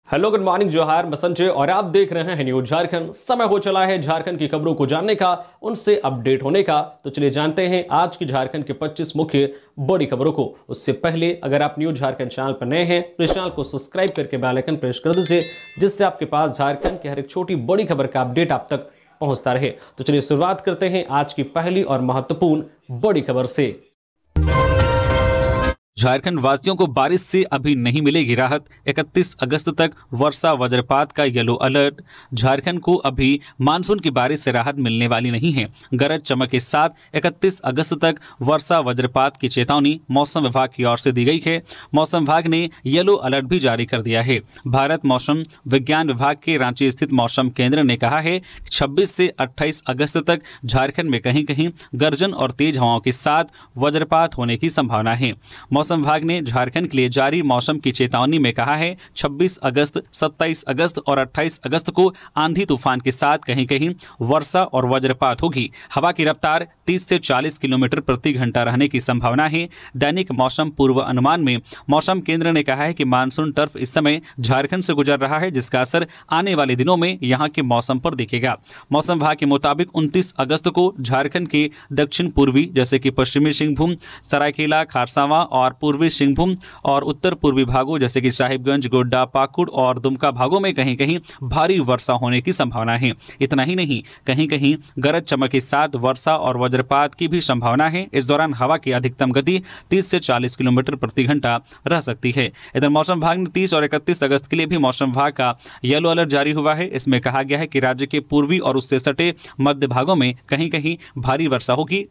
Hello, good morning, जोहार, मैं संजय और आप देख रहे हैं न्यूज झारखंड। समय हो चला है झारखंड की खबरों को जानने का, उनसे अपडेट होने का। तो चलिए जानते हैं आज की झारखंड के 25 मुख्य बड़ी खबरों को। उससे पहले अगर आप न्यूज झारखंड चैनल पर नए हैं तो इस चैनल को सब्सक्राइब करके बेल आइकन प्रेस कर दीजिए, जिससे आपके पास झारखंड की हर एक छोटी बड़ी खबर का अपडेट आप तक पहुंचता रहे। तो चलिए शुरुआत करते हैं आज की पहली और महत्वपूर्ण बड़ी खबर से। झारखंड वासियों को बारिश से अभी नहीं मिलेगी राहत। 31 अगस्त तक वर्षा वज्रपात का येलो अलर्ट। झारखंड को अभी मानसून की बारिश से राहत मिलने वाली नहीं है। गरज चमक के साथ 31 अगस्त तक वर्षा वज्रपात की चेतावनी मौसम विभाग की ओर से दी गई है। मौसम विभाग ने येलो अलर्ट भी जारी कर दिया है। भारत मौसम विज्ञान विभाग के रांची स्थित मौसम केंद्र ने कहा है कि 26 से 28 अगस्त तक झारखंड में कहीं कहीं गर्जन और तेज हवाओं के साथ वज्रपात होने की संभावना है। मौसम विभाग ने झारखंड के लिए जारी मौसम की चेतावनी में कहा है 26 अगस्त, 27 अगस्त और 28 अगस्त को आंधी तूफान के साथ कहीं कहीं वर्षा और वज्रपात होगी। हवा की रफ्तार 30 से 40 किलोमीटर प्रति घंटा रहने की संभावना है। दैनिक मौसम पूर्व अनुमान में मौसम केंद्र ने कहा है कि मानसून टर्फ इस समय झारखंड से गुजर रहा है, जिसका असर आने वाले दिनों में यहां के मौसम पर दिखेगा। मौसम विभाग के मुताबिक 29 अगस्त को झारखंड के दक्षिण पूर्वी जैसे कि पश्चिमी सिंहभूम, सरायकेला, खारसावां और पूर्वी सिंहभूम और उत्तर पूर्वी भागों जैसे कि साहिबगंज, गोड्डा, पाकुड़ और दुमका भागों में कहीं कहीं भारी वर्षा होने की संभावना है। इतना ही नहीं, कहीं कहीं गरज चमक के साथ वर्षा और वज्रपात की भी संभावना है। इस दौरान हवा की अधिकतम गति 30 से 40 किलोमीटर प्रति घंटा रह सकती है। इधर मौसम विभाग ने 30 और 31 अगस्त के लिए भी मौसम विभाग का येलो अलर्ट जारी हुआ है। इसमें कहा गया है कि राज्य के पूर्वी और उससे सटे मध्य भागों में कहीं कहीं भारी वर्षा होगी।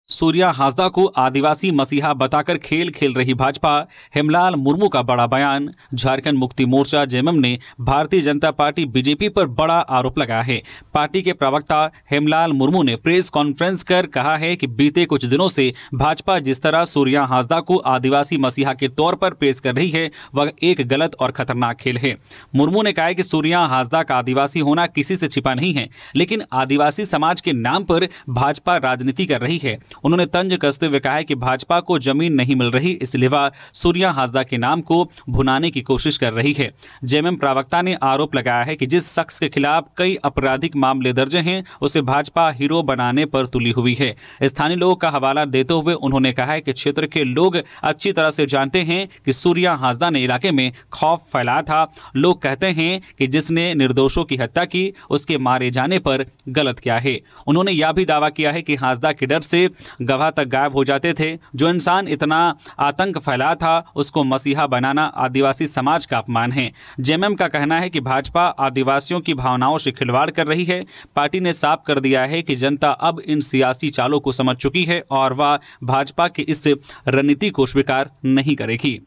सूर्या हांसदा को आदिवासी मसीहा बताकर खेल खेल रही भाजपा। हेमलाल मुर्मू का बड़ा बयान। झारखंड मुक्ति मोर्चा जेएमएम ने भारतीय जनता पार्टी बीजेपी पर बड़ा आरोप लगाया है। पार्टी के प्रवक्ता हेमलाल मुर्मू ने प्रेस कॉन्फ्रेंस कर कहा है कि बीते कुछ दिनों से भाजपा जिस तरह सूर्या हांसदा को आदिवासी मसीहा के तौर पर पेश कर रही है, वह एक गलत और खतरनाक खेल है। मुर्मू ने कहा कि सूर्या हांसदा का आदिवासी होना किसी से छिपा नहीं है, लेकिन आदिवासी समाज के नाम पर भाजपा राजनीति कर रही है। उन्होंने तंज कसते हुए कहा है कि भाजपा को जमीन नहीं मिल रही, इसलिए वह सूर्या हांसदा के नाम को भुनाने की कोशिश कर रही है। जेएमएम प्रवक्ता ने आरोप लगाया है कि जिस शख्स के खिलाफ कई आपराधिक मामले दर्ज हैं, उसे भाजपा हीरो बनाने पर तुली हुई है। स्थानीय लोगों का हवाला देते हुए उन्होंने कहा है कि क्षेत्र के लोग अच्छी तरह से जानते हैं कि सूर्या हांसदा ने इलाके में खौफ फैलाया था। लोग कहते हैं कि जिसने निर्दोषों की हत्या की, उसके मारे जाने पर गलत किया है। उन्होंने यह भी दावा किया है कि हांसदा के डर से गवाह तक गायब हो जाते थे। जो इंसान इतना आतंक फैलाया था, उसको मसीहा बनाना आदिवासी समाज का अपमान है। जेएमएम का कहना है कि भाजपा आदिवासियों की भावनाओं से खिलवाड़ कर रही है। पार्टी ने साफ कर दिया है कि जनता अब इन सियासी चालों को समझ चुकी है और वह भाजपा की इस रणनीति को स्वीकार नहीं करेगी।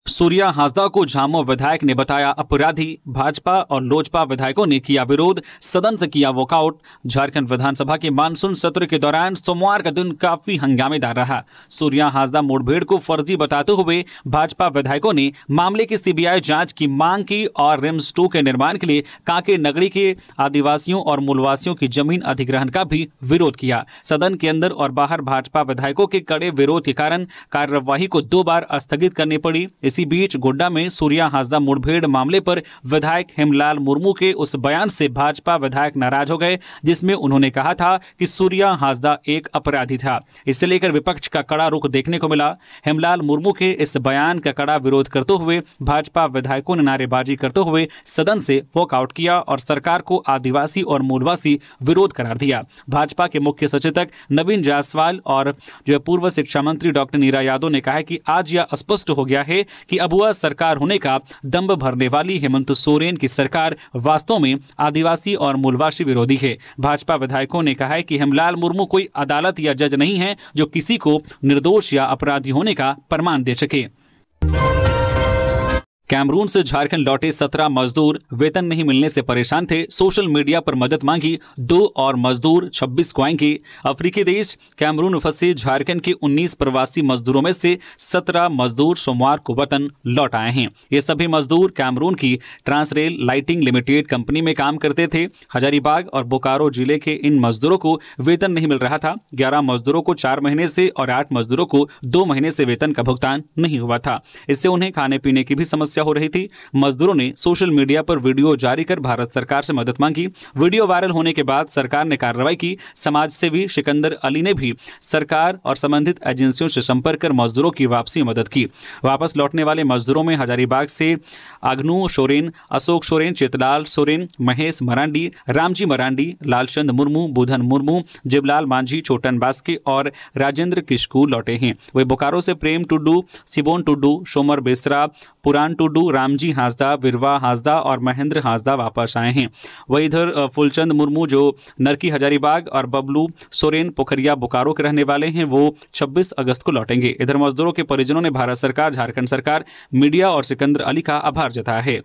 सूर्या हांसदा को झामुमो विधायक ने बताया अपराधी। भाजपा और लोजपा विधायकों ने किया विरोध, सदन से किया वॉकआउट। झारखंड विधानसभा के मानसून सत्र के दौरान सोमवार का दिन काफी हंगामेदार रहा। सूर्या हांसदा मुठभेड़ को फर्जी बताते हुए भाजपा विधायकों ने मामले की सीबीआई जांच की मांग की और रिम्स 2 के निर्माण के लिए कांके नगरी के आदिवासियों और मूलवासियों की जमीन अधिग्रहण का भी विरोध किया। सदन के अंदर और बाहर भाजपा विधायकों के कड़े विरोध के कारण कार्यवाही को 2 बार स्थगित करनी पड़ी। इसी बीच गोड्डा में सूर्या हांसदा मुठभेड़ मामले पर विधायक हेमलाल मुर्मू के उस बयान से भाजपा विधायक नाराज हो गए, जिसमें उन्होंने कहा था कि सूर्या हांसदा एक अपराधी था। इससे लेकर विपक्ष का कड़ा रुख देखने को मिला। हेमलाल मुर्मू के इस बयान का कड़ा विरोध करते हुए भाजपा विधायकों ने नारेबाजी करते हुए सदन से वॉकआउट किया और सरकार को आदिवासी और मूलवासी विरोध करार दिया। भाजपा के मुख्य सचेतक नवीन जायसवाल और जो पूर्व शिक्षा मंत्री डॉक्टर नीरा यादव ने कहा कि आज यह स्पष्ट हो गया है कि अब वह सरकार होने का दंभ भरने वाली हेमंत सोरेन की सरकार वास्तव में आदिवासी और मूलवासी विरोधी है। भाजपा विधायकों ने कहा है कि हेमलाल मुर्मू कोई अदालत या जज नहीं है जो किसी को निर्दोष या अपराधी होने का प्रमाण दे सके। कैमरून से झारखंड लौटे 17 मजदूर वेतन नहीं मिलने से परेशान थे। सोशल मीडिया पर मदद मांगी, 2 और मजदूर 26 को आएंगे। अफ्रीकी देश कैमरून में फंसे झारखंड के 19 प्रवासी मजदूरों में से 17 मजदूर सोमवार को वतन लौट आए हैं। ये सभी मजदूर कैमरून की ट्रांसरेल लाइटिंग लिमिटेड कंपनी में काम करते थे। हजारीबाग और बोकारो जिले के इन मजदूरों को वेतन नहीं मिल रहा था। 11 मजदूरों को 4 महीने से और 8 मजदूरों को 2 महीने से वेतन का भुगतान नहीं हुआ था। इससे उन्हें खाने पीने की भी समस्या हो रही थी। मजदूरों ने सोशल मीडिया पर वीडियो जारी कर भारत सरकार से मदद मांगी। वीडियो वायरल होने के बाद सरकार ने कार्रवाई की। समाज सेवी सिकंदर अली ने भी सरकार और संबंधित एजेंसियों से संपर्क कर मजदूरों की वापसी में मदद की। वापस लौटने वाले मजदूरों में हजारीबाग से आग्नू सोरेन, अशोक सोरेन, चेतलाल सोरेन, महेश मरांडी, रामजी मरांडी, लालचंद मुर्मू, बुधन मुर्मू, जिबलाल मांझी, छोटन बास्के और राजेंद्र किशकू लौटे हैं। वे बोकारो से प्रेम टुड्डू, सिबोन टुड्डू, सोमर बेसरा, पुरान टुड्डू, रामजी हांसदा, विरवा हांसदा और महेंद्र हांसदा वापस आए हैं। वही इधर फुलचंद मुर्मू जो नरकी हजारीबाग और बबलू सोरेन पोखरिया बोकारो के रहने वाले हैं, वो 26 अगस्त को लौटेंगे। इधर मजदूरों के परिजनों ने भारत सरकार, झारखंड सरकार, मीडिया और सिकंदर अली का आभार जताया है।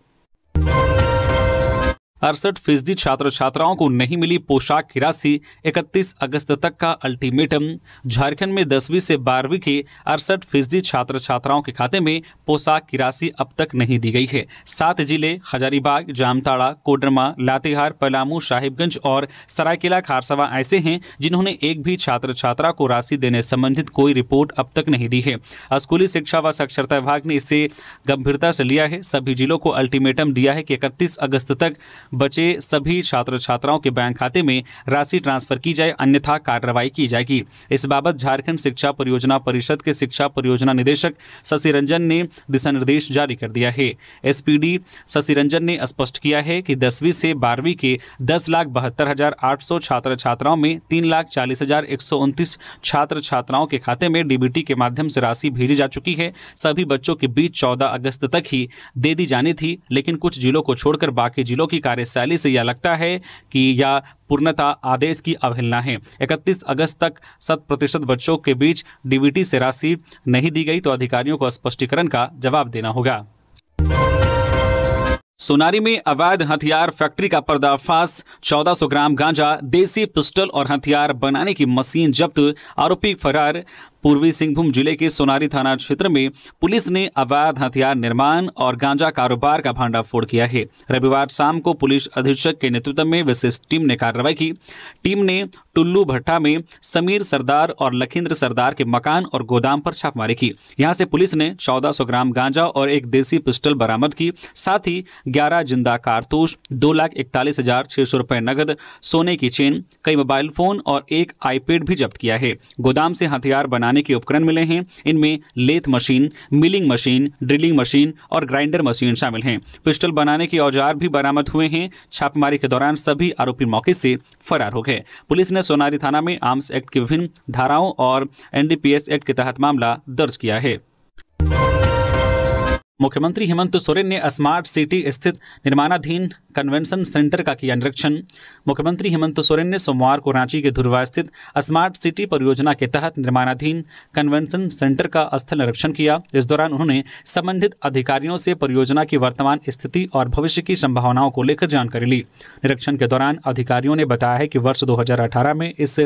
68% छात्र छात्राओं को नहीं मिली पोशाक की राशि, 31 अगस्त तक का अल्टीमेटम। झारखंड में 10वीं से 12वीं के 68% छात्र छात्राओं के खाते में पोशाक की राशि अब तक नहीं दी गई है। 7 जिले हजारीबाग, जामताड़ा, कोडरमा, लातेहार, पलामू, साहिबगंज और सरायकेला खारसावा ऐसे हैं जिन्होंने एक भी छात्र छात्रा को राशि देने संबंधित कोई रिपोर्ट अब तक नहीं दी है। स्कूली शिक्षा व साक्षरता विभाग ने इसे गंभीरता से लिया है। सभी जिलों को अल्टीमेटम दिया है कि 31 अगस्त तक बचे सभी छात्र छात्राओं के बैंक खाते में राशि ट्रांसफर की जाए, अन्यथा कार्रवाई की जाएगी। इस बाबत झारखंड शिक्षा परियोजना परिषद के शिक्षा परियोजना निदेशक शशि रंजन ने दिशा निर्देश जारी कर दिया है। एसपीडी शशि रंजन ने स्पष्ट किया है कि 10वीं से 12वीं के 10,72,800 छात्र छात्राओं में 3,40,129 छात्र छात्राओं के खाते में डीबीटी के माध्यम से राशि भेजी जा चुकी है। सभी बच्चों के बीच 14 अगस्त तक ही दे दी जानी थी, लेकिन कुछ जिलों को छोड़कर बाकी जिलों की कार्यशैली से यह लगता है कि यह पूर्णतः आदेश की अवहेलना है। 31 अगस्त तक 100% बच्चों के बीच डीबीटी से राशि नहीं दी गई तो अधिकारियों को स्पष्टीकरण का जवाब देना होगा। सोनारी में अवैध हथियार फैक्ट्री का पर्दाफाश, 1400 ग्राम गांजा, देसी पिस्टल और हथियार बनाने की मशीन जब्त, आरोपी फरार। पूर्वी सिंहभूम जिले के सोनारी थाना क्षेत्र में पुलिस ने अवैध हथियार निर्माण और गांजा कारोबार का भंडाफोड़ किया है। रविवार शाम को पुलिस अधीक्षक के नेतृत्व में विशेष टीम ने कार्रवाई की। टीम ने टुल्लू भट्टा में समीर सरदार और लखिंद्र सरदार के मकान और गोदाम पर छापेमारी की। यहां से पुलिस ने 1400 ग्राम गांजा और एक देसी पिस्टल बरामद की। साथ ही 11 जिंदा कारतूस, 2,41,600 रुपए नगद, सोने की चेन, कई मोबाइल फोन और एक आईपैड भी जब्त किया है। गोदाम से हथियार बनाने के उपकरण मिले हैं। इनमें lathe machine, milling machine, drilling machine और ग्राइंडर मशीन शामिल हैं। पिस्टल बनाने के औजार भी बरामद हुए हैं। छापेमारी के दौरान सभी आरोपी मौके से फरार हो गए। पुलिस ने सोनारी थाना में आर्म्स एक्ट की विभिन्न धाराओं और एनडीपीएस एक्ट के तहत मामला दर्ज किया है। मुख्यमंत्री हेमंत सोरेन ने स्मार्ट सिटी स्थित निर्माणाधीन कन्वेंशन सेंटर का किया निरीक्षण। मुख्यमंत्री हेमंत सोरेन ने सोमवार को रांची के धुरवा स्थित स्मार्ट सिटी परियोजना के तहत निर्माणाधीन कन्वेंशन सेंटर का स्थल निरीक्षण किया। इस दौरान उन्होंने संबंधित अधिकारियों से परियोजना की वर्तमान स्थिति और भविष्य की संभावनाओं को लेकर जानकारी ली। निरीक्षण के दौरान अधिकारियों ने बताया है कि वर्ष 2018 में इस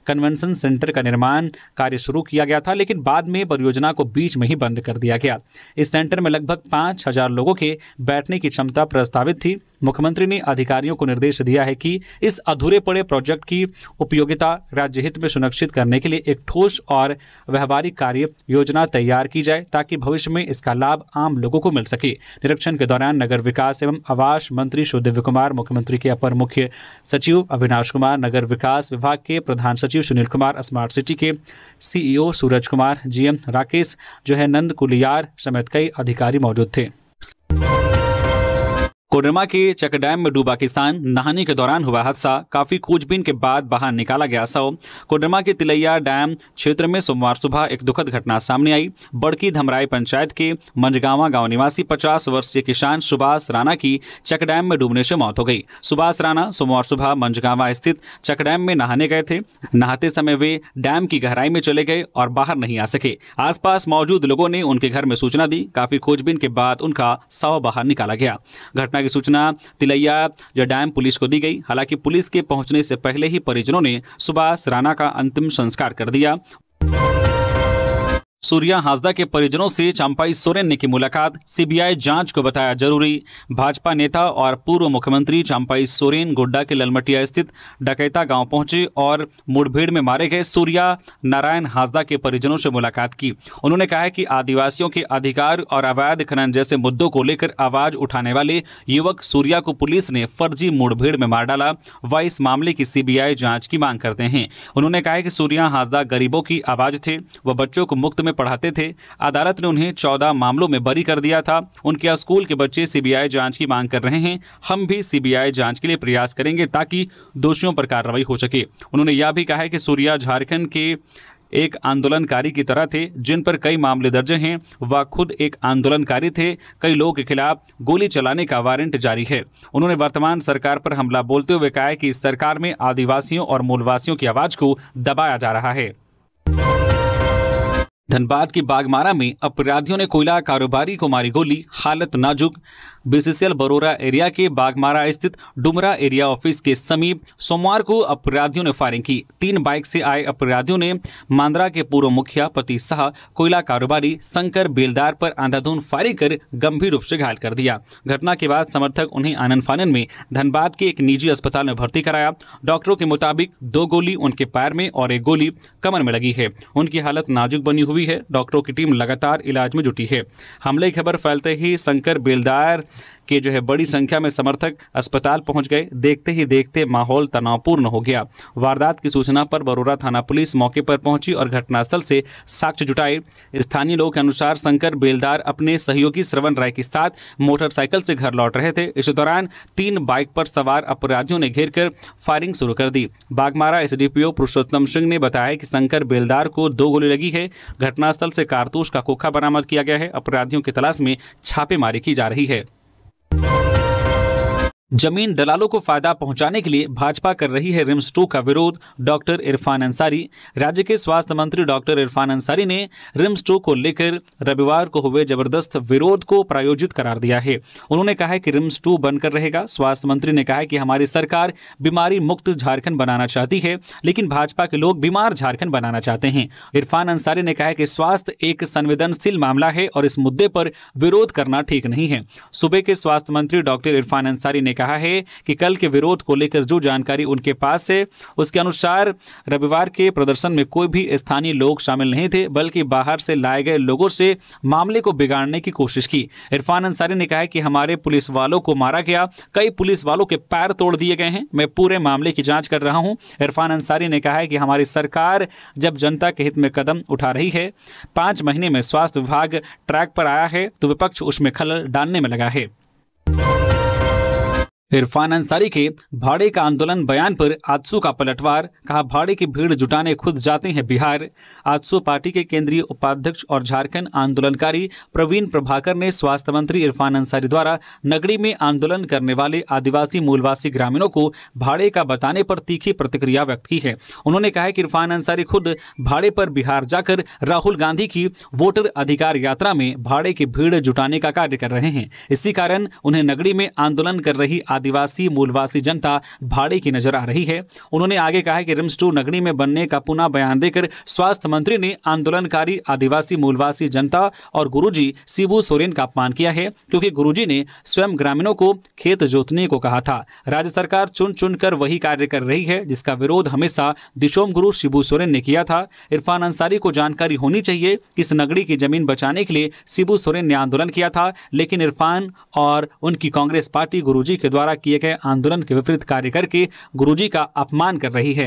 कन्वेंशन सेंटर का निर्माण कार्य शुरू किया गया था, लेकिन बाद में परियोजना को बीच में ही बंद कर दिया गया। इस सेंटर में लगभग 5,000 लोगों के बैठने की क्षमता प्रस्तावित थी। मुख्यमंत्री ने अधिकारियों को निर्देश दिया है कि इस अधूरे पड़े प्रोजेक्ट की उपयोगिता राज्य हित में सुनिश्चित करने के लिए एक ठोस और व्यवहारिक कार्य योजना तैयार की जाए, ताकि भविष्य में इसका लाभ आम लोगों को मिल सके। निरीक्षण के दौरान नगर विकास एवं आवास मंत्री सुदिव्य कुमार, मुख्यमंत्री के अपर मुख्य सचिव अविनाश कुमार, नगर विकास विभाग के प्रधान सचिव सुनील कुमार, स्मार्ट सिटी के सीईओ सूरज कुमार, जीएम राकेश नंद कुलियार समेत कई अधिकारी मौजूद थे। कोडरमा के चक डैम में डूबा किसान, नहाने के दौरान हुआ हादसा, काफी खोजबीन के बाद बाहर निकाला गया शव। कोडरमा के तिलैया डैम क्षेत्र में सोमवार सुबह एक दुखद घटना सामने आई। बड़की धमराई पंचायत के मंजगावा गांव निवासी 50 वर्षीय किसान सुभाष राणा की चक डैम में डूबने से मौत हो गई। सुभाष राणा सोमवार सुबह मंजगावा स्थित चक डैम में नहाने गए थे। नहाते समय वे डैम की गहराई में चले गए और बाहर नहीं आ सके। आसपास मौजूद लोगों ने उनके घर में सूचना दी। काफी खोजबीन के बाद उनका शव बाहर निकाला गया। घटना की सूचना तिलैया डैम पुलिस को दी गई। हालांकि पुलिस के पहुंचने से पहले ही परिजनों ने सुभाष राणा का अंतिम संस्कार कर दिया। सूर्या हांसदा के परिजनों से चंपाई सोरेन ने की मुलाकात, सीबीआई जांच को बताया जरूरी। भाजपा नेता और पूर्व मुख्यमंत्री चंपाई सोरेन गोड्डा के ललमटिया स्थित डकैता गांव पहुंचे और मुठभेड़ में मारे गए सूर्या नारायण हांसदा के परिजनों से मुलाकात की। उन्होंने कहा कि आदिवासियों के अधिकार और अवैध खनन जैसे मुद्दों को लेकर आवाज उठाने वाले युवक सूर्या को पुलिस ने फर्जी मुठभेड़ में मार डाला। वह इस मामले की सीबीआई जांच की मांग करते हैं। उन्होंने कहा कि सूर्या हांसदा गरीबों की आवाज थे। वह बच्चों को मुफ्त में पढ़ाते थे। अदालत ने उन्हें 14 मामलों में बरी कर दिया था। उनके स्कूल के बच्चे सीबीआई जांच की मांग कर रहे हैं। हम भी सीबीआई जांच के लिए प्रयास करेंगे ताकि दोषियों पर कार्रवाई हो सके। उन्होंने यह भी कहा है कि सूर्या झारखंड के एक आंदोलनकारी की तरह थे जिन पर कई मामले दर्ज हैं। वह खुद एक आंदोलनकारी थे। कई लोगों के खिलाफ गोली चलाने का वारंट जारी है। उन्होंने वर्तमान सरकार पर हमला बोलते हुए कहा है कि इस सरकार में आदिवासियों और मूलवासियों की आवाज को दबाया जा रहा है। धनबाद की बागमारा में अपराधियों ने कोयला कारोबारी को मारी गोली, हालत नाजुक। बीसीसीएल बरोरा एरिया के बागमारा स्थित डुमरा एरिया ऑफिस के समीप सोमवार को अपराधियों ने फायरिंग की। 3 बाइक से आए अपराधियों ने मांद्रा के पूर्व मुखिया पति शाह कोयला कारोबारी शंकर बेलदार पर अंधाधुंध फायरिंग कर गंभीर रूप से घायल कर दिया। घटना के बाद समर्थक उन्हें आनन फानन में धनबाद के एक निजी अस्पताल में भर्ती कराया। डॉक्टरों के मुताबिक 2 गोली उनके पैर में और 1 गोली कमर में लगी है। उनकी हालत नाजुक बनी हुई है। डॉक्टरों की टीम लगातार इलाज में जुटी है। हमले की खबर फैलते ही शंकर बेलदार के बड़ी संख्या में समर्थक अस्पताल पहुंच गए। देखते ही देखते माहौल तनावपूर्ण हो गया। वारदात की सूचना पर बरोरा थाना पुलिस मौके पर पहुंची और घटनास्थल से साक्ष्य जुटाए। स्थानीय लोगों के अनुसार शंकर बेलदार अपने सहयोगी श्रवण राय के साथ मोटरसाइकिल से घर लौट रहे थे। इस दौरान 3 बाइक पर सवार अपराधियों ने घेरकर फायरिंग शुरू कर दी। बागमारा एसडीपीओ पुरुषोत्तम सिंह ने बताया कि शंकर बेलदार को 2 गोली लगी है। घटनास्थल से कारतूस का खोखा बरामद किया गया है। अपराधियों की तलाश में छापेमारी की जा रही है। जमीन दलालों को फायदा पहुंचाने के लिए भाजपा कर रही है रिम्स 2 का विरोध, डॉक्टर इरफान अंसारी। राज्य के स्वास्थ्य मंत्री डॉक्टर इरफान अंसारी ने रिम्स 2 को लेकर रविवार को हुए जबरदस्त विरोध को प्रायोजित करार दिया है। उन्होंने कहा है कि रिम्स 2 बनकर रहेगा। स्वास्थ्य मंत्री ने कहा है कि हमारी सरकार बीमारी मुक्त झारखंड बनाना चाहती है, लेकिन भाजपा के लोग बीमार झारखंड बनाना चाहते हैं। इरफान अंसारी ने कहा है कि स्वास्थ्य एक संवेदनशील मामला है और इस मुद्दे पर विरोध करना ठीक नहीं है। सूबे के स्वास्थ्य मंत्री डॉक्टर इरफान अंसारी ने कहा है कि कल के विरोध को लेकर जो जानकारी उनके पास है उसके अनुसार रविवार के प्रदर्शन में कोई भी स्थानीय लोग शामिल नहीं थे, बल्कि बाहर से लाए गए लोगों से मामले को बिगाड़ने की कोशिश की। इरफान अंसारी ने कहा कि हमारे पुलिस वालों को मारा गया, कई पुलिस वालों के पैर तोड़ दिए गए हैं। मैं पूरे मामले की जांच कर रहा हूं। इरफान अंसारी ने कहा है कि हमारी सरकार जब जनता के हित में कदम उठा रही है, 5 महीने में स्वास्थ्य विभाग ट्रैक पर आया है तो विपक्ष उसमें खलल डालने में लगा है। इरफान अंसारी के भाड़े का आंदोलन बयान पर आजसू का पलटवार, कहा भाड़े की भीड़ जुटाने खुद जाते हैं बिहार। आजसू पार्टी के केंद्रीय उपाध्यक्ष और झारखंड आंदोलनकारी प्रवीण प्रभाकर ने स्वास्थ्य मंत्री इरफान अंसारी द्वारा नगरी में आंदोलन करने वाले आदिवासी मूलवासी ग्रामीणों को भाड़े का बताने पर तीखी प्रतिक्रिया व्यक्त की है। उन्होंने कहा कि इरफान अंसारी खुद भाड़े पर बिहार जाकर राहुल गांधी की वोटर अधिकार यात्रा में भाड़े की भीड़ जुटाने का कार्य कर रहे हैं। इसी कारण उन्हें नगरी में आंदोलन कर रही आदिवासी मूलवासी जनता भाड़े की नजर आ रही है। उन्होंने आगे कहा कि रिम्स 2 नगरी में बनने का पुनः बयान देकर स्वास्थ्य मंत्री ने आंदोलनकारी आदिवासी मूलवासी जनता और गुरुजी शिबू सोरेन का अपमान किया है, क्योंकि गुरुजी ने स्वयं ग्रामीणों को खेत जोतने को कहा था। राज्य सरकार चुन चुन कर वही कार्य कर रही है जिसका विरोध हमेशा दिशोम गुरु शिबू सोरेन ने किया था। इरफान अंसारी को जानकारी होनी चाहिए कि इस नगरी की जमीन बचाने के लिए शिबू सोरेन ने आंदोलन किया था, लेकिन इरफान और उनकी कांग्रेस पार्टी गुरुजी के द्वारा किए गए आंदोलन के विपरीत कार्य करके गुरुजी का अपमान कर रही है।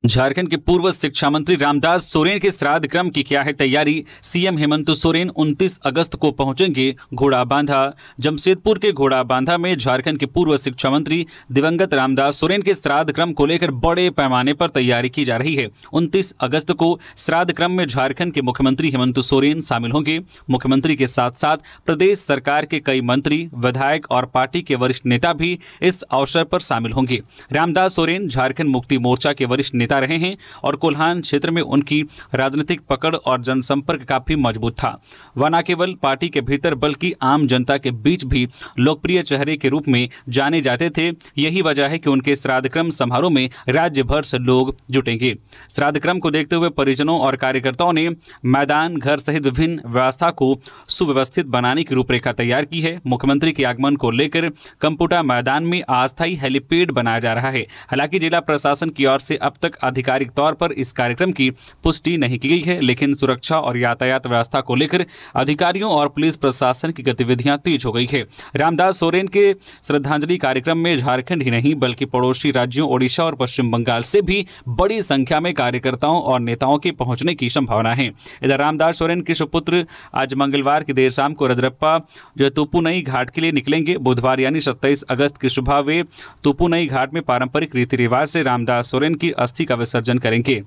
झारखंड के पूर्व शिक्षा मंत्री रामदास सोरेन के श्राद्ध क्रम की क्या है तैयारी। सीएम हेमंत सोरेन 29 अगस्त को पहुंचेंगे घोड़ा बांधा। जमशेदपुर के घोड़ा बांधा में झारखंड के पूर्व शिक्षा मंत्री दिवंगत रामदास सोरेन के श्राद्ध क्रम को लेकर बड़े पैमाने पर तैयारी की जा रही है। 29 अगस्त को श्राद्ध क्रम में झारखंड के मुख्यमंत्री हेमंत सोरेन शामिल होंगे। मुख्यमंत्री के साथ साथ प्रदेश सरकार के कई मंत्री, विधायक और पार्टी के वरिष्ठ नेता भी इस अवसर पर शामिल होंगे। रामदास सोरेन झारखंड मुक्ति मोर्चा के वरिष्ठ नेता रहे हैं और कोल्हान क्षेत्र में उनकी राजनीतिक पकड़ और जनसंपर्क काफी मजबूत था। वह न केवल पार्टी के भीतर बल्कि आम जनता के बीच भी लोकप्रिय चेहरे के रूप में जाने जाते थे। यही वजह है कि उनके श्राद्ध क्रम समारोह में राज्य भर से लोग जुटेंगे। श्राद्ध क्रम को देखते हुए परिजनों और कार्यकर्ताओं ने मैदान, घर सहित विभिन्न व्यवस्था को सुव्यवस्थित बनाने की रूपरेखा तैयार की है। मुख्यमंत्री के आगमन को लेकर कंपुटा मैदान में अस्थायी हेलीपैड बनाया जा रहा है। हालांकि जिला प्रशासन की ओर से अब तक आधिकारिक तौर पर इस कार्यक्रम की पुष्टि नहीं की गई है, लेकिन सुरक्षा और यातायात व्यवस्था को लेकर अधिकारियों और पुलिस प्रशासन की गतिविधियां तेज हो गई है। रामदास सोरेन के श्रद्धांजलि कार्यक्रम में झारखंड ही नहीं बल्कि पड़ोसी राज्यों ओडिशा और पश्चिम बंगाल से भी बड़ी संख्या में कार्यकर्ताओं और नेताओं के पहुंचने की संभावना है। इधर रामदास सोरेन के सुपुत्र आज मंगलवार की देर शाम को रजरप्पा जो तुपुनई घाट के लिए निकलेंगे। बुधवार यानी 27 अगस्त की सुबह वे तुपुनई घाट में पारंपरिक रीति रिवाज से रामदास सोरेन की अस्थि का विसर्जन करेंगे।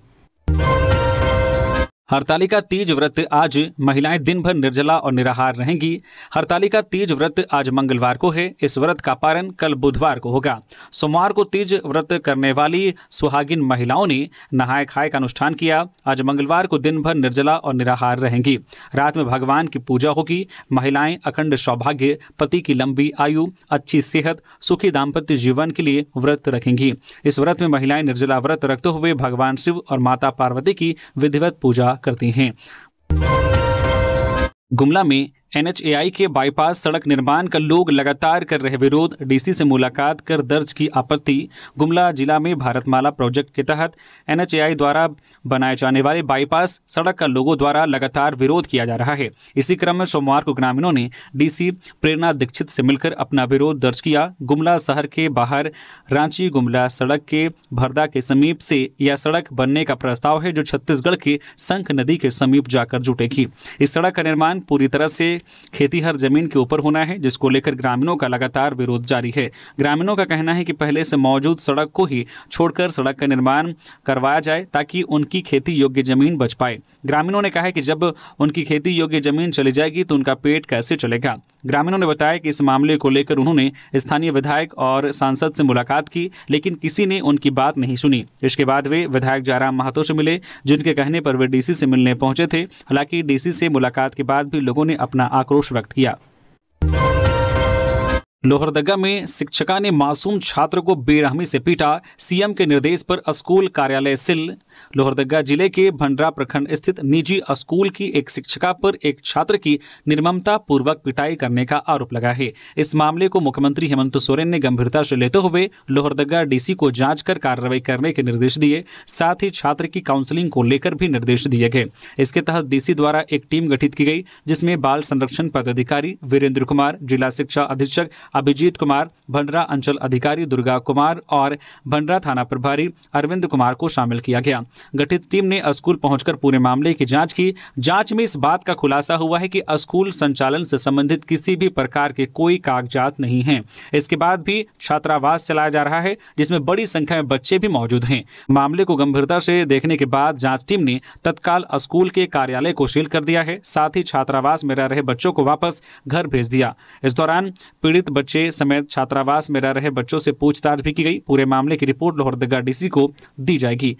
हरतालिका तीज व्रत आज महिलाएं दिन भर निर्जला और निराहार रहेंगी। हरतालिका तीज व्रत आज मंगलवार को है। इस व्रत का पारण कल बुधवार को होगा। सोमवार को तीज व्रत करने वाली सुहागिन महिलाओं ने नहाय खाए का अनुष्ठान किया। आज मंगलवार को दिन भर निर्जला और निराहार रहेंगी। रात में भगवान की पूजा होगी। महिलाएं अखंड सौभाग्य, पति की लंबी आयु, अच्छी सेहत, सुखी दाम्पत्य जीवन के लिए व्रत रखेंगी। इस व्रत में महिलाएं निर्जला व्रत रखते हुए भगवान शिव और माता पार्वती की विधिवत पूजा करती हैं। गुमला में NHAI के बाईपास सड़क निर्माण का लोग लगातार कर रहे विरोध। डीसी से मुलाकात कर दर्ज की आपत्ति। गुमला जिला में भारतमाला प्रोजेक्ट के तहत NHAI द्वारा बनाए जाने वाले बाईपास सड़क का लोगों द्वारा लगातार विरोध किया जा रहा है। इसी क्रम में सोमवार को ग्रामीणों ने डीसी प्रेरणा दीक्षित से मिलकर अपना विरोध दर्ज किया। गुमला शहर के बाहर रांची गुमला सड़क के भरदा के समीप से यह सड़क बनने का प्रस्ताव है, जो छत्तीसगढ़ के संख नदी के समीप जाकर जुटेगी। इस सड़क का निर्माण पूरी तरह से खेतीहर जमीन के ऊपर होना है, जिसको लेकर ग्रामीणों का लगातार विरोध जारी है। ग्रामीणों का कहना है कि पहले से मौजूद सड़क को ही छोड़कर सड़क का निर्माण करवाया जाए ताकि उनकी खेती योग्य जमीन बच पाए। ग्रामीणों ने कहा है कि जब उनकी खेती योग्य जमीन चली जाएगी तो उनका पेट कैसे चलेगा। ग्रामीणों ने बताया कि इस मामले को लेकर उन्होंने स्थानीय विधायक और सांसद से मुलाकात की, लेकिन किसी ने उनकी बात नहीं सुनी। इसके बाद वे विधायक जयराम महतो से मिले, जिनके कहने पर वे डीसी से मिलने पहुंचे थे। हालांकि डीसी से मुलाकात के बाद भी लोगों ने अपना आक्रोश व्यक्त किया। लोहरदगा में शिक्षिका ने मासूम छात्र को बेरहमी से पीटा। सीएम के निर्देश पर स्कूल कार्यालय सिल। लोहरदगा जिले के भंडरा प्रखंड स्थित निजी स्कूल की एक शिक्षिका पर एक छात्र की निर्ममता पूर्वक पिटाई करने का आरोप लगा है। इस मामले को मुख्यमंत्री हेमंत सोरेन ने गंभीरता से लेते हुए लोहरदगा डीसी को जांच कर कार्रवाई करने के निर्देश दिए। साथ ही छात्र की काउंसलिंग को लेकर भी निर्देश दिए गए। इसके तहत डीसी द्वारा एक टीम गठित की गई, जिसमें बाल संरक्षण पदाधिकारी वीरेंद्र कुमार, जिला शिक्षा अधीक्षक अभिजीत कुमार, भंडरा अंचल अधिकारी दुर्गा कुमार और भंडरा थाना प्रभारी अरविंद कुमार को शामिल किया गया। गठित टीम ने स्कूल पहुंचकर पूरे मामले की जांच की। जांच में इस बात का खुलासा हुआ है कि स्कूल संचालन से संबंधित किसी भी प्रकार के कोई कागजात नहीं हैं। इसके बाद भी छात्रावास चलाया जा रहा है, जिसमें बड़ी संख्या में बच्चे भी मौजूद हैं। मामले को गंभीरता से देखने के बाद जांच टीम ने तत्काल स्कूल के कार्यालय को सील कर दिया है। साथ ही छात्रावास में रह रहे बच्चों को वापस घर भेज दिया। इस दौरान पीड़ित बच्चे समेत छात्रावास में रह रहे बच्चों से पूछताछ भी की गई। पूरे मामले की रिपोर्ट लोहरदगा डीसी को दी जाएगी।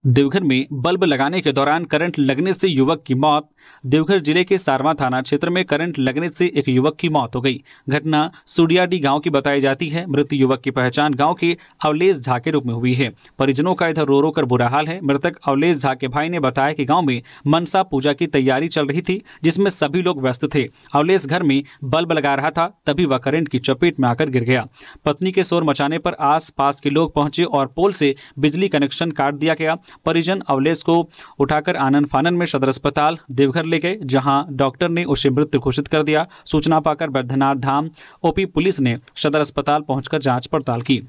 देवघर में बल्ब लगाने के दौरान करंट लगने से युवक की मौत। देवघर जिले के सारवा थाना क्षेत्र में करंट लगने से एक युवक की मौत हो गई। घटना सुडियाडी गांव की बताई जाती है। मृत युवक की पहचान गांव के अवलेश झा के रूप में हुई है। परिजनों का इधर रो रो कर बुरा हाल है। मृतक अवलेश झा के भाई ने बताया कि गांव में मनसा पूजा की तैयारी चल रही थी, जिसमें सभी लोग व्यस्त थे। अवलेश घर में बल्ब लगा रहा था, तभी वह करंट की चपेट में आकर गिर गया। पत्नी के शोर मचाने पर आस पास के लोग पहुंचे और पोल से बिजली कनेक्शन काट दिया गया। परिजन अवलेश को उठाकर आनन फानन में सदर अस्पताल देवघर ले गए, जहां डॉक्टर ने उसे मृत घोषित कर दिया। सूचना पाकर बैद्यनाथ धाम ओपी पुलिस ने सदर अस्पताल पहुंचकर जांच पड़ताल की।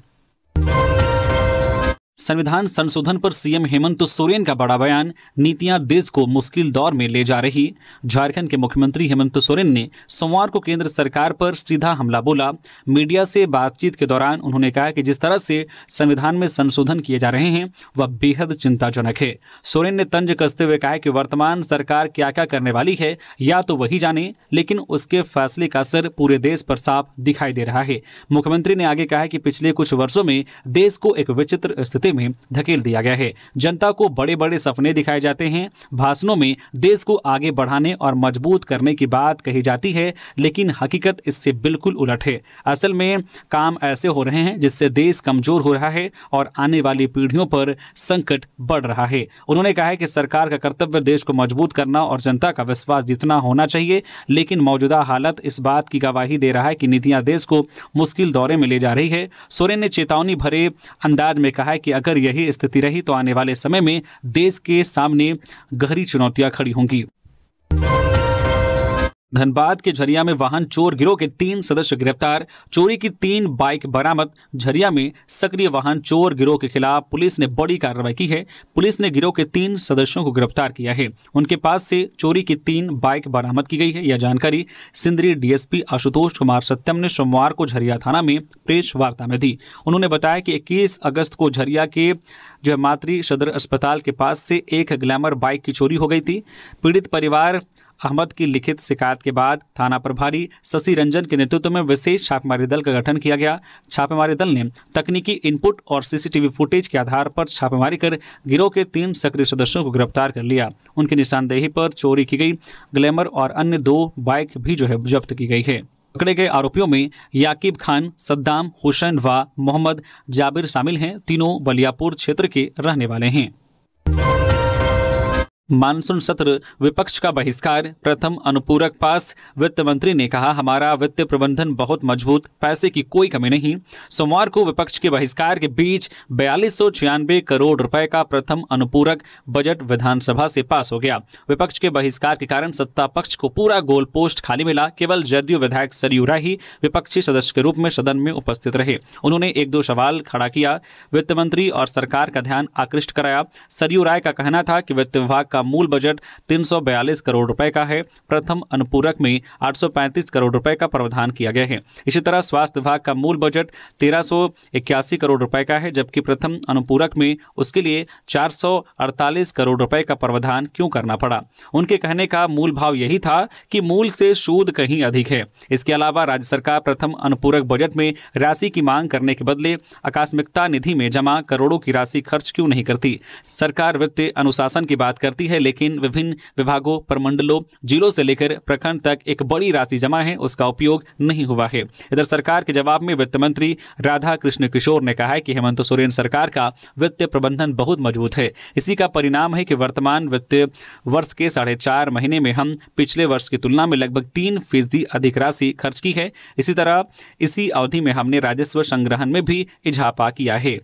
संविधान संशोधन पर सीएम हेमंत सोरेन का बड़ा बयान, नीतियां देश को मुश्किल दौर में ले जा रही। झारखंड के मुख्यमंत्री हेमंत सोरेन ने सोमवार को केंद्र सरकार पर सीधा हमला बोला। मीडिया से बातचीत के दौरान उन्होंने कहा कि जिस तरह से संविधान में संशोधन किए जा रहे हैं वह बेहद चिंताजनक है। सोरेन ने तंज कसते हुए कहा कि वर्तमान सरकार क्या क्या करने वाली है या तो वही जाने, लेकिन उसके फैसले का असर पूरे देश पर साफ दिखाई दे रहा है। मुख्यमंत्री ने आगे कहा कि पिछले कुछ वर्षों में देश को एक विचित्र स्थिति में धकेल दिया गया है। जनता को बड़े बड़े सपने दिखाए जाते हैं, भाषणों में देश को आगे बढ़ाने और मजबूत करने की बात कही जाती है, लेकिन हकीकत इससे बिल्कुल उलट है। असल में काम ऐसे हो रहे हैं जिससे देश कमजोर हो रहा है और आने वाली पीढ़ियों पर संकट बढ़ रहा है। उन्होंने कहा है कि सरकार का कर्तव्य देश को मजबूत करना और जनता का विश्वास जीतना होना चाहिए, लेकिन मौजूदा हालत इस बात की गवाही दे रहा है कि नीतियां देश को मुश्किल दौरे में ले जा रही है। सोरेन ने चेतावनी भरे अंदाज में कहा है कि अगर यही स्थिति रही तो आने वाले समय में देश के सामने गहरी चुनौतियां खड़ी होंगी। धनबाद के झरिया में वाहन चोर गिरोह के 3 सदस्य गिरफ्तार, चोरी की 3 बाइक बरामद। झरिया में सक्रिय वाहन चोर गिरोह के खिलाफ पुलिस ने बड़ी कार्रवाई की है। पुलिस ने गिरोह के 3 सदस्यों को गिरफ्तार किया है। उनके पास से चोरी की 3 बाइक बरामद की गई है। यह जानकारी सिंदरी डीएसपी आशुतोष कुमार सत्यम ने सोमवार को झरिया थाना में प्रेस वार्ता में दी। उन्होंने बताया कि 21 अगस्त को झरिया के मातृ सदर अस्पताल के पास से एक ग्लैमर बाइक की चोरी हो गई थी। पीड़ित परिवार अहमद की लिखित शिकायत के बाद थाना प्रभारी शशि रंजन के नेतृत्व में विशेष छापेमारी दल का गठन किया गया। छापेमारी दल ने तकनीकी इनपुट और सीसीटीवी फुटेज के आधार पर छापेमारी कर गिरोह के 3 सक्रिय सदस्यों को गिरफ्तार कर लिया। उनकी निशानदेही पर चोरी की गई ग्लैमर और अन्य 2 बाइक भी जब्त की गई है। पकड़े गए आरोपियों में याकिब खान, सद्दाम हुसैन व मोहम्मद जाबिर शामिल हैं। तीनों बलियापुर क्षेत्र के रहने वाले हैं। मानसून सत्र, विपक्ष का बहिष्कार, प्रथम अनुपूरक पास। वित्त मंत्री ने कहा, हमारा वित्तीय प्रबंधन बहुत मजबूत, पैसे की कोई कमी नहीं। सोमवार को विपक्ष के बहिष्कार के बीच 4296 करोड़ रुपए का प्रथम अनुपूरक बजट विधानसभा से पास हो गया। विपक्ष के बहिष्कार के कारण सत्ता पक्ष को पूरा गोल पोस्ट खाली मिला। केवल जदयू विधायक सरयू राय ही विपक्षी सदस्य के रूप में सदन में उपस्थित रहे। उन्होंने 1-2 सवाल खड़ा किया, वित्त मंत्री और सरकार का ध्यान आकृष्ट कराया। सरयू राय का कहना था कि वित्त विभाग का मूल बजट 342 करोड़ रुपए का है। प्रथम अनुपूरक में 835 करोड़ रुपए का प्रावधान किया गया है। इसी तरह स्वास्थ्य विभाग का मूल बजट 1381 करोड़ रुपए का है, जबकि प्रथम अनुपूरक में उसके लिए 448 करोड़ रुपए का प्रावधान क्यों करना पड़ा। उनके कहने का मूल भाव यही था कि मूल से सूद कहीं अधिक है। इसके अलावा राज्य सरकार प्रथम अनुपूरक बजट में राशि की मांग करने के बदले आकस्मिकता निधि में जमा करोड़ों की राशि खर्च क्यों नहीं करती। सरकार वित्तीय अनुशासन की बात करती है, लेकिन विभिन्न विभागों, प्रमंडलों, जिलों से लेकर प्रखंड तक एक बड़ी राशि जमा है, उसका उपयोग नहीं हुआ है। इधर सरकार के जवाब में वित्त मंत्री राधा कृष्ण किशोर ने कहा है कि हेमंत सोरेन सरकार का वित्तीय प्रबंधन बहुत मजबूत है। इसी का परिणाम है कि वर्तमान वित्तीय वर्ष के 4.5 महीने में हम पिछले वर्ष की तुलना में लगभग 3% अधिक राशि खर्च की है। इसी तरह इसी अवधि में हमने राजस्व संग्रहण में भी इजाफा किया है।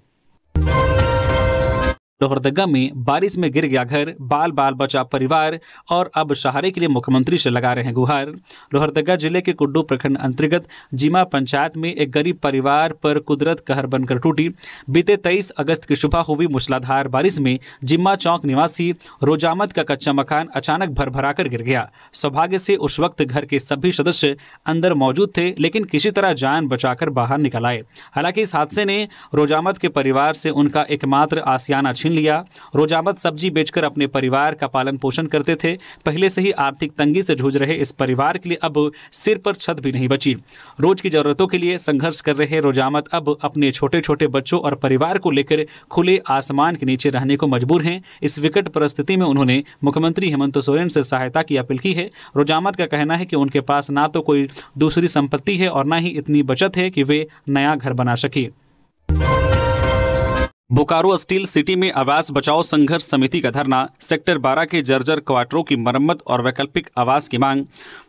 लोहरदगा में बारिश में गिर गया घर, बाल बाल बचा परिवार और अब सहारे के लिए मुख्यमंत्री से लगा रहे हैं गुहार। लोहरदगा जिले के कुड्डू प्रखंड अंतर्गत जीमा पंचायत में एक गरीब परिवार पर कुदरत कहर बनकर टूटी। बीते 23 अगस्त की सुबह हुई मूसलाधार बारिश में जिम्मा चौक निवासी रोजामत का कच्चा मकान अचानक भरभराकर गिर गया। सौभाग्य से उस वक्त घर के सभी सदस्य अंदर मौजूद थे, लेकिन किसी तरह जान बचाकर बाहर निकल आए। हालांकि इस हादसे ने रोजामत के परिवार से उनका एकमात्र आसियाना छीन लिया। रोजामत सब्जी बेचकर अपने परिवार का पालन पोषण करते थे। पहले से ही आर्थिक तंगी से जूझ रहे इस परिवार के लिए अब सिर पर छत भी नहीं बची। रोज की जरूरतों के लिए संघर्ष कर रहे रोजामत अब अपने छोटे छोटे बच्चों और परिवार को लेकर खुले आसमान के नीचे रहने को मजबूर हैं। इस विकट परिस्थिति में उन्होंने मुख्यमंत्री हेमंत सोरेन से सहायता की अपील की है। रोजामत का कहना है कि उनके पास ना तो कोई दूसरी संपत्ति है और ना ही इतनी बचत है कि वे नया घर बना सके। बोकारो स्टील सिटी में आवास बचाओ संघर्ष समिति का धरना, सेक्टर 12 के जर्जर क्वार्टरों की मरम्मत और वैकल्पिक आवास की मांग।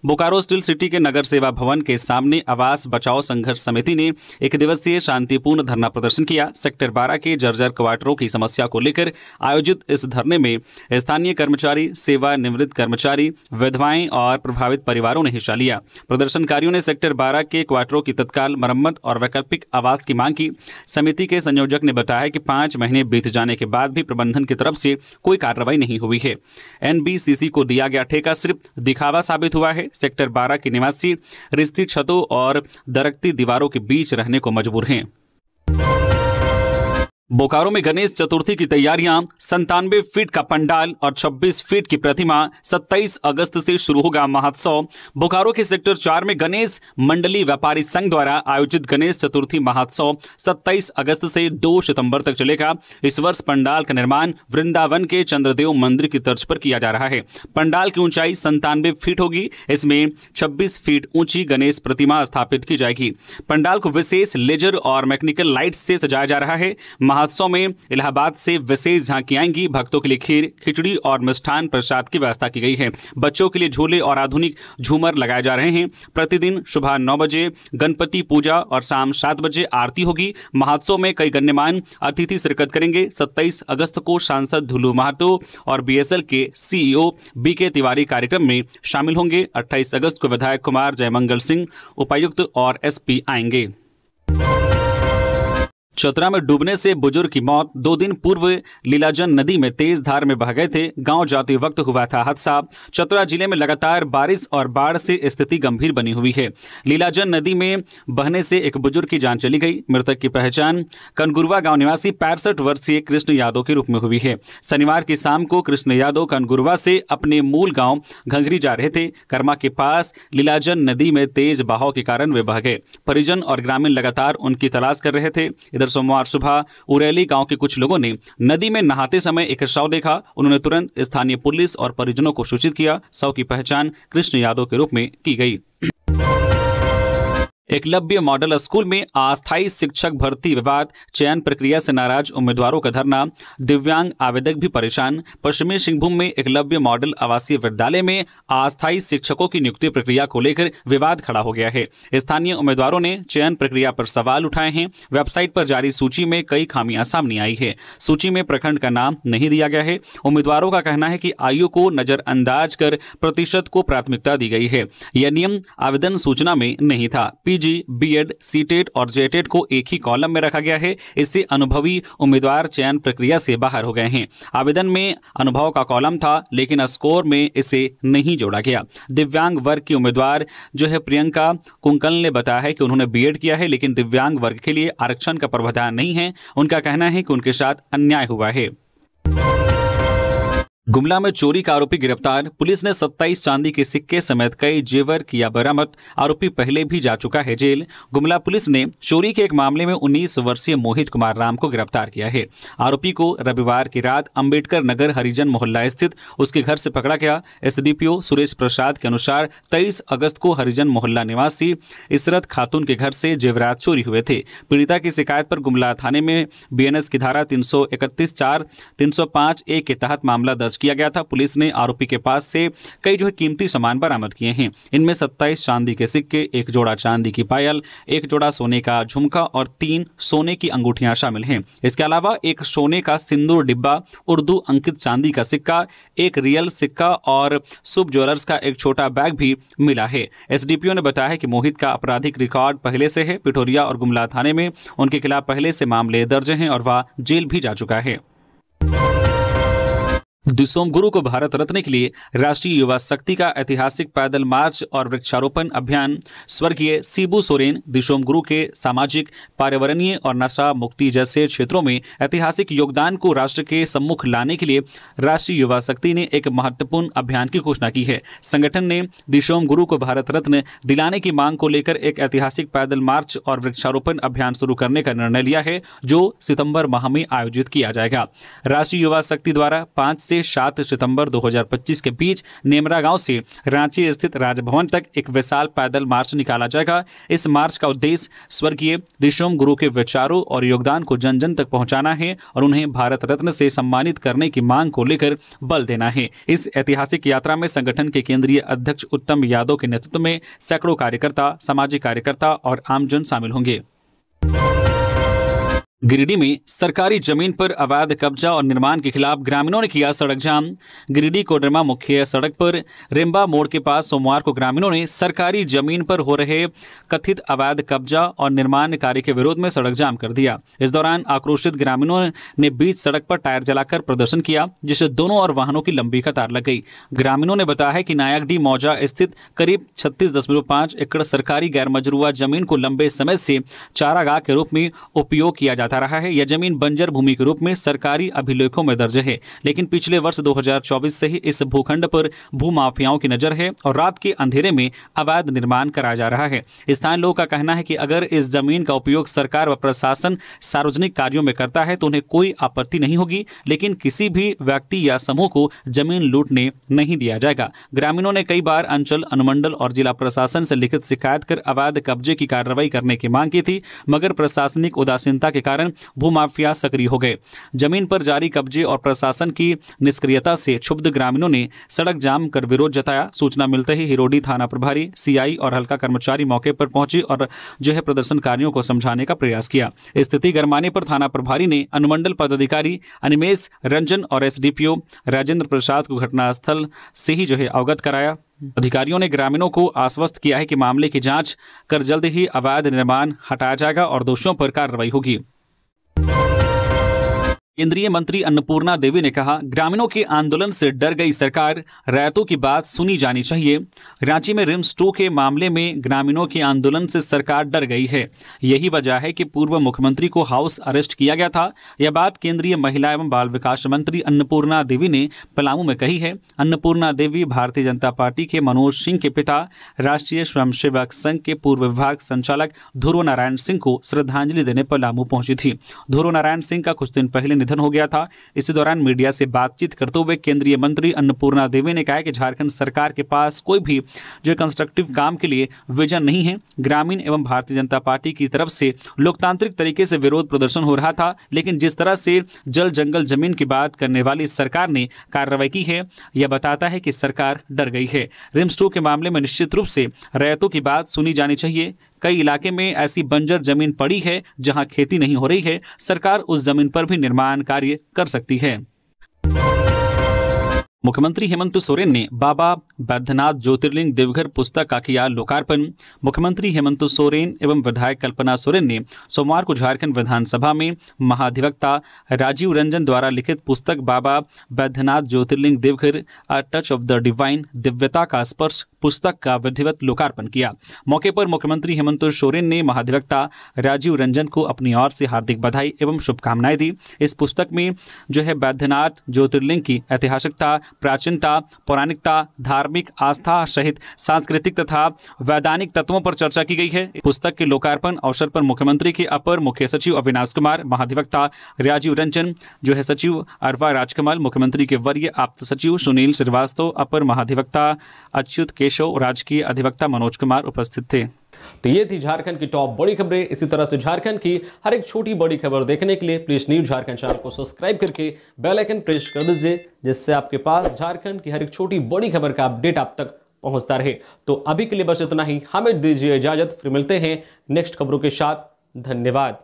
बोकारो स्टील सिटी के नगर सेवा भवन के सामने आवास बचाओ संघर्ष समिति ने एक दिवसीय शांतिपूर्ण धरना प्रदर्शन किया। सेक्टर 12 के जर्जर क्वार्टरों की समस्या को लेकर आयोजित इस धरने में स्थानीय कर्मचारी, सेवानिवृत्त कर्मचारी, विधवाएं और प्रभावित परिवारों ने हिस्सा लिया। प्रदर्शनकारियों ने सेक्टर 12 के क्वार्टरों की तत्काल मरम्मत और वैकल्पिक आवास की मांग की। समिति के संयोजक ने बताया कि 5 महीने बीत जाने के बाद भी प्रबंधन की तरफ से कोई कार्रवाई नहीं हुई है। एनबीसीसी को दिया गया ठेका सिर्फ दिखावा साबित हुआ है। सेक्टर 12 के निवासी रिश्ती छतों और दरकती दीवारों के बीच रहने को मजबूर हैं। बोकारो में गणेश चतुर्थी की तैयारियां, 97 फीट का पंडाल और 26 फीट की प्रतिमा। 27 अगस्त से शुरू होगा महोत्सव। बोकारो के सेक्टर 4 में गणेश मंडली व्यापारी संघ द्वारा आयोजित गणेश चतुर्थी महोत्सव 27 अगस्त से 2 सितंबर तक चलेगा। इस वर्ष पंडाल का निर्माण वृंदावन के चंद्रदेव मंदिर की तर्ज पर किया जा रहा है। पंडाल की ऊंचाई 97 फीट होगी। इसमें 26 फीट ऊंची गणेश प्रतिमा स्थापित की जाएगी। पंडाल को विशेष लेजर और मैकेनिकल लाइट्स से सजाया जा रहा है। महोत्सव में इलाहाबाद से विशेष झांकी आएंगी। भक्तों के लिए खीर, खिचड़ी और मिष्ठान प्रसाद की व्यवस्था की गई है। बच्चों के लिए झूले और आधुनिक झूमर लगाए जा रहे हैं। प्रतिदिन सुबह 9 बजे गणपति पूजा और शाम 7 बजे आरती होगी। महोत्सव में कई गण्यमान्य अतिथि शिरकत करेंगे। 27 अगस्त को सांसद धुलू महतो और बीएसएल के सीईओ बीके तिवारी कार्यक्रम में शामिल होंगे। 28 अगस्त को विधायक कुमार जयमंगल सिंह, उपायुक्त और एसपी आएंगे। चतरा में डूबने से बुजुर्ग की मौत। 2 दिन पूर्व लीलाजन नदी में तेज धार में बह गए थे। गांव जाते वक्त हुआ था हादसा। चतरा जिले में लगातार बारिश और बाढ़ से स्थिति गंभीर बनी हुई है। लीलाजन नदी में बहने से एक बुजुर्ग की जान चली गई। मृतक की पहचान कनगुरवा गांव निवासी 65 वर्षीय कृष्ण यादव के रूप में हुई है। शनिवार की शाम को कृष्ण यादव कनगुरवा से अपने मूल गांव घंगरी जा रहे थे। कर्मा के पास लीलाजन नदी में तेज बहाव के कारण वे बह गए। परिजन और ग्रामीण लगातार उनकी तलाश कर रहे थे। सोमवार सुबह उरैली गांव के कुछ लोगों ने नदी में नहाते समय एक शव देखा। उन्होंने तुरंत स्थानीय पुलिस और परिजनों को सूचित किया। शव की पहचान कृष्ण यादव के रूप में की गई। एकलव्य मॉडल स्कूल में अस्थायी शिक्षक भर्ती विवाद, चयन प्रक्रिया से नाराज उम्मीदवारों का धरना, दिव्यांग आवेदक भी परेशान। पश्चिमी सिंहभूम में एकलव्य मॉडल आवासीय विद्यालय में अस्थायी शिक्षकों की नियुक्ति प्रक्रिया को लेकर विवाद खड़ा हो गया है। स्थानीय उम्मीदवारों ने चयन प्रक्रिया पर सवाल उठाए हैं। वेबसाइट पर जारी सूची में कई खामियां सामने आई है। सूची में प्रखंड का नाम नहीं दिया गया है। उम्मीदवारों का कहना है कि आयु को नजरअंदाज कर प्रतिशत को प्राथमिकता दी गई है। यह नियम आवेदन सूचना में नहीं था। पीजी, बीएड, सीटेट और जेटेट को एक ही कॉलम में रखा गया है। इससे अनुभवी उम्मीदवार चयन प्रक्रिया से बाहर हो गए हैं। आवेदन में अनुभव का कॉलम था, लेकिन स्कोर में इसे नहीं जोड़ा गया। दिव्यांग वर्ग की उम्मीदवार जो है प्रियंका कुंकल ने बताया है कि उन्होंने बीएड किया है, लेकिन दिव्यांग वर्ग के लिए आरक्षण का प्रावधान नहीं है। उनका कहना है कि उनके साथ अन्याय हुआ है। गुमला में चोरी का आरोपी गिरफ्तार। पुलिस ने 27 चांदी के सिक्के समेत कई जेवर किया बरामद। आरोपी पहले भी जा चुका है जेल। गुमला पुलिस ने चोरी के एक मामले में 19 वर्षीय मोहित कुमार राम को गिरफ्तार किया है। आरोपी को रविवार की रात अंबेडकर नगर हरिजन मोहल्ला स्थित उसके घर से पकड़ा गया। एसडीपीओ सुरेश प्रसाद के अनुसार 23 अगस्त को हरिजन मोहल्ला निवासी इसरत खातून के घर से जेवरात चोरी हुए थे। पीड़िता की शिकायत पर गुमला थाने में बीएनएस की धारा 331(4), 305(a) के तहत मामला दर्ज किया गया था। पुलिस ने आरोपी के पास से कई कीमती सामान बरामद किए हैं। इनमें 27 चांदी के सिक्के, 1 जोड़ा चांदी की पायल, 1 जोड़ा सोने का झुमका और 3 सोने की अंगूठियां शामिल हैं। इसके अलावा 1 सोने का सिंदूर डिब्बा, उर्दू अंकित चांदी का सिक्का, 1 रियल सिक्का और शुभ ज्वेलर्स का एक छोटा बैग भी मिला है। एसडीपीओ ने बताया है कि मोहित का आपराधिक रिकॉर्ड पहले से है। पिठोरिया और गुमला थाने में उनके खिलाफ पहले से मामले दर्ज हैं और वह जेल भी जा चुका है। दिसोम गुरु को भारत रत्न के लिए राष्ट्रीय युवा शक्ति का ऐतिहासिक पैदल मार्च और वृक्षारोपण अभियान। स्वर्गीय शिबू सोरेन दिसोम गुरु के सामाजिक, पर्यावरणीय और नशा मुक्ति जैसे क्षेत्रों में ऐतिहासिक योगदान को राष्ट्र के सम्मुख लाने के लिए राष्ट्रीय युवा शक्ति ने एक महत्वपूर्ण अभियान की घोषणा की है। संगठन ने दिसोम गुरु को भारत रत्न दिलाने की मांग को लेकर एक ऐतिहासिक पैदल मार्च और वृक्षारोपण अभियान शुरू करने का निर्णय लिया है, जो सितंबर माह में आयोजित किया जाएगा। राष्ट्रीय युवा शक्ति द्वारा 5 से 7 सितंबर 2025 के बीच नेमरा गांव से रांची स्थित राजभवन तक एक विशाल पैदल मार्च निकाला जाएगा। इस मार्च का उद्देश्य स्वर्गीय दिसोम गुरु के विचारों और योगदान को जन जन तक पहुंचाना है और उन्हें भारत रत्न से सम्मानित करने की मांग को लेकर बल देना है। इस ऐतिहासिक यात्रा में संगठन के केंद्रीय अध्यक्ष उत्तम यादव के नेतृत्व में सैकड़ों कार्यकर्ता, सामाजिक कार्यकर्ता और आमजन शामिल होंगे। गिरिडीह में सरकारी जमीन पर अवैध कब्जा और निर्माण के खिलाफ ग्रामीणों ने किया सड़क जाम। गिरिडीह कोडरमा मुख्य सड़क पर रिम्बा मोड़ के पास सोमवार को ग्रामीणों ने सरकारी जमीन पर हो रहे कथित अवैध कब्जा और निर्माण कार्य के विरोध में सड़क जाम कर दिया। इस दौरान आक्रोशित ग्रामीणों ने बीच सड़क पर टायर जलाकर प्रदर्शन किया, जिससे दोनों और वाहनों की लंबी कतार लग गई। ग्रामीणों ने बताया है कि नायकडीह मौजा स्थित करीब 36.5 एकड़ सरकारी गैर मजरूआ जमीन को लंबे समय से चारागाह के रूप में उपयोग किया जाता रहा है। यह जमीन बंजर भूमि के रूप में सरकारी अभिलेखों में दर्ज है, लेकिन पिछले वर्ष 2024 से ही इस भूखंड पर भूमाफियाओं की नजर है और रात के अंधेरे में अवैध निर्माण कराया जा रहा है। स्थानीय लोगों का कहना है कि अगर इस जमीन का उपयोग सरकार व प्रशासन सार्वजनिक कार्यों में करता है तो उन्हें कोई आपत्ति नहीं होगी, लेकिन किसी भी व्यक्ति या समूह को जमीन लूटने नहीं दिया जाएगा। ग्रामीणों ने कई बार अंचल, अनुमंडल और जिला प्रशासन से लिखित शिकायत कर अवैध कब्जे की कार्रवाई करने की मांग की थी, मगर प्रशासनिक उदासीनता के कारण भूमाफिया सक्रिय हो गए। जमीन पर जारी कब्जे और प्रशासन की निष्क्रियता से क्षुब्ध ग्रामीणों ने सड़क जाम कर विरोध जताया। सूचना मिलते ही हिरोडी थाना प्रभारी, सीआई और हल्का कर्मचारी मौके पर पहुंचे और प्रदर्शनकारियों को समझाने का प्रयास किया। स्थिति गरमाने पर थाना प्रभारी ने अनुमंडल पदाधिकारी अनिमेश रंजन और एसडीपीओ राजेंद्र प्रसाद को घटनास्थल से ही अवगत कराया। अधिकारियों ने ग्रामीणों को आश्वस्त किया है कि मामले की जांच कर जल्द ही अवैध निर्माण हटाया जाएगा और दोषियों पर कार्रवाई होगी। केंद्रीय मंत्री अन्नपूर्णा देवी ने कहा, ग्रामीणों के आंदोलन से डर गई सरकार, रैयतों की बात सुनी जानी चाहिए। रांची में रिम्स 2 के मामले में ग्रामीणों के आंदोलन से सरकार डर गई है। यही वजह है कि पूर्व मुख्यमंत्री को हाउस अरेस्ट किया गया था। यह बात केंद्रीय महिला एवं बाल विकास मंत्री अन्नपूर्णा देवी ने पलामू में कही है। अन्नपूर्णा देवी भारतीय जनता पार्टी के मनोज सिंह के पिता, राष्ट्रीय स्वयंसेवक संघ के पूर्व विभाग संचालक ध्रुव नारायण सिंह को श्रद्धांजलि देने पलामू पहुंची थी। ध्रुव नारायण सिंह का कुछ दिन पहले निधन हो गया था। इसी दौरान मीडिया से बातचीत करते हुए केंद्रीय मंत्री अन्नपूर्णा देवी ने कहा कि झारखंड सरकार के पास कोई भी कंस्ट्रक्टिव काम के लिए विजन नहीं है। ग्रामीण एवं भारतीय जनता पार्टी की तरफ से लोकतांत्रिक तरीके से विरोध प्रदर्शन हो रहा था, लेकिन जिस तरह से जल जंगल जमीन की बात करने वाली सरकार ने कार्रवाई की है, यह बताता है कि सरकार डर गई है। रिम्स 2 के मामले में निश्चित रूप से रैयतों की बात सुनी जानी चाहिए। कई इलाके में ऐसी बंजर जमीन पड़ी है जहां खेती नहीं हो रही है। सरकार उस जमीन पर भी निर्माण कार्य कर सकती है। मुख्यमंत्री हेमंत सोरेन ने बाबा बैद्यनाथ ज्योतिर्लिंग देवघर पुस्तक का किया लोकार्पण। मुख्यमंत्री हेमंत सोरेन एवं विधायक कल्पना सोरेन ने सोमवार को झारखंड विधानसभा में महाधिवक्ता राजीव रंजन द्वारा लिखित पुस्तक बाबा बैद्यनाथ ज्योतिर्लिंग Deoghar a touch of the divine, दिव्यता का स्पर्श पुस्तक का विधिवत लोकार्पण किया। मौके पर मुख्यमंत्री हेमंत सोरेन ने महाधिवक्ता राजीव रंजन को अपनी ओर से हार्दिक बधाई एवं शुभकामनाएं दी। इस पुस्तक में बैद्यनाथ ज्योतिर्लिंग की ऐतिहासिकता, प्राचीनता, पौराणिकता, धार्मिक आस्था सहित सांस्कृतिक तथा वैधानिक तत्वों पर चर्चा की गई है। पुस्तक के लोकार्पण अवसर पर मुख्यमंत्री के अपर मुख्य सचिव अविनाश कुमार, महाधिवक्ता राजीव रंजन सचिव अरवा राजकमल, मुख्यमंत्री के वरीय आप्त सचिव सुनील श्रीवास्तव, अपर महाधिवक्ता अच्युत केशव, राजकीय अधिवक्ता मनोज कुमार उपस्थित थे। तो ये थी झारखंड की टॉप बड़ी खबरें। इसी तरह से झारखंड की हर एक छोटी बड़ी खबर देखने के लिए प्लीज न्यूज झारखंड चैनल को सब्सक्राइब करके बेल आइकन प्रेस कर दीजिए, जिससे आपके पास झारखंड की हर एक छोटी बड़ी खबर का अपडेट आप तक पहुंचता रहे। तो अभी के लिए बस इतना ही, हमें दीजिए इजाजत, फिर मिलते हैं नेक्स्ट खबरों के साथ। धन्यवाद।